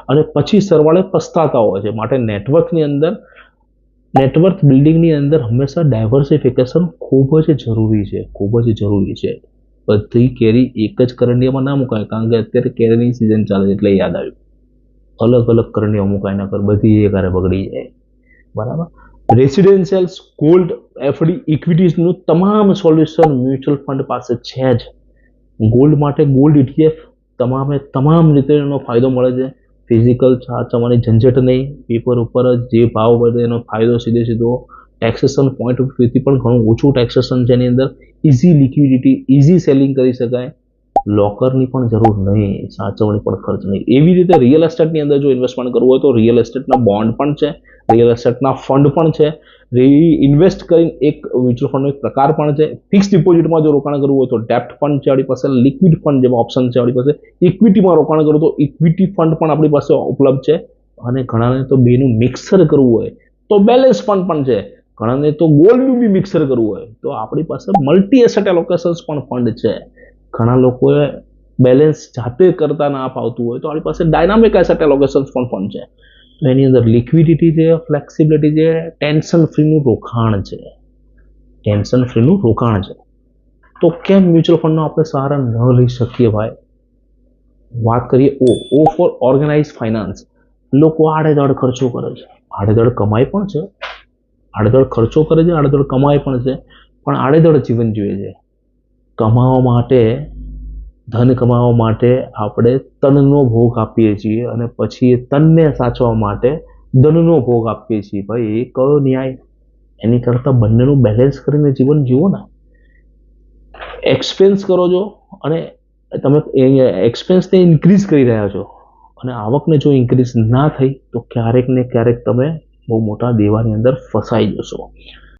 અને પછી સરવાળે પસ્તાતા હોય છે. માટે નેટવર્ક બિલ્ડિંગની અંદર હંમેશા ડાયવર્સિફિકેશન ખૂબ જ જરૂરી છે, ખૂબ જ જરૂરી છે. બધી કેરી એક જ કરંડિયામાં ના મુકાય, કારણ કે અત્યારે કેરીની સિઝન ચાલે છે એટલે યાદ આવ્યું. અલગ અલગ કરંડિયા મુકાય ના કર, બધી એકારે બગડી જાય. બરાબર. રેસિડેન્શિયલ, ગોલ્ડ, એફડી, ઇક્વિટીઝનું તમામ સોલ્યુશન મ્યુચ્યુઅલ ફંડ પાસે છે જ. ગોલ્ડ માટે ગોલ્ડ ETF તમામ રીતે એનો ફાયદો મળે છે. ફિઝિકલ સાચવવાની ઝંઝટ નહીં, પેપર ઉપર જ જે ભાવ વધે એનો ફાયદો સીધો. ટેક્સેશન પોઈન્ટ ઓફ વ્યૂથી પણ ઘણું ઓછું ટેક્સેશન છે એની અંદર. ઇઝી લિક્વિડિટી, ઇઝી સેલિંગ કરી શકાય. લોકરની પણ જરૂર નહીં, સાચવણી પણ ખર્ચ નહીં. એવી રીતે રિયલ એસ્ટેટની અંદર જો ઇન્વેસ્ટમેન્ટ કરવું હોય તો રિયલ એસ્ટેટના બોન્ડ પણ છે, રિયલ એસ્ટેટના ફંડ પણ છે. ઇન્વેસ્ટ કરીને એક મ્યુચ્યુઅલ ફંડનો એક પ્રકાર પણ છે. ફિક્સ ડિપોઝિટમાં જો રોકાણ કરવું હોય તો ડેપ્ટ ફંડ છે આપણી પાસે, લિક્વિડ ફંડ જેવા ઓપ્શન છે આપણી પાસે. ઇક્વિટીમાં રોકાણ કરવું તો ઇક્વિટી ફંડ પણ આપણી પાસે ઉપલબ્ધ છે. અને ઘણાને તો બેનું મિક્સર કરવું હોય તો બેલેન્સ ફંડ પણ છે. ઘણાને તો ગોલ્ડનું બી મિક્સર કરવું હોય તો આપણી પાસે મલ્ટી એસેટ એલોકેશન્સ પણ ફંડ છે. ઘણા લોકોએ બેલેન્સ જાતે કરતા ના ફાવતું હોય તો આપણી પાસે ડાયનામિક એસેટ એલોકેશન્સ પણ ફંડ છે. તો એની અંદર લિક્વિડિટી છે, ફ્લેક્સિબિલિટી છે, ટેન્શન ફ્રીનું રોકાણ છે. તો કેમ મ્યુચ્યુઅલ ફંડનો આપણે સહારા ન લઈ શકીએ ભાઈ? વાત કરીએ ઓ ફોર ઓર્ગેનાઇઝ ફાઇનાન્સ. લોકો આડેધડ ખર્ચો કરે છે, આડેધડ કમાઈ પણ છે, આડેધડ ખર્ચો કરે છે, આડેધડ કમાઈ પણ છે, પણ આડેધડ જીવન જીવે છે. ધન કમાવા માટે આપણે તનનો ભોગ આપીએ છીએ અને પછી એ તનને સાચવવા માટે ધનનો ભોગ આપીએ છીએ. ભાઈ એ કયો ન્યાય? એની કરતાં બંનેનું બેલેન્સ કરીને જીવન જીવો ને. એક્સપેન્સ કરો છો અને તમે એક્સપેન્સને ઇન્ક્રીઝ કરી રહ્યા છો અને આવકને જો ઇન્ક્રીઝ ના થઈ તો ક્યારેક ને ક્યારેક તમે બહુ મોટા દેવાની અંદર ફસાઈ જશો.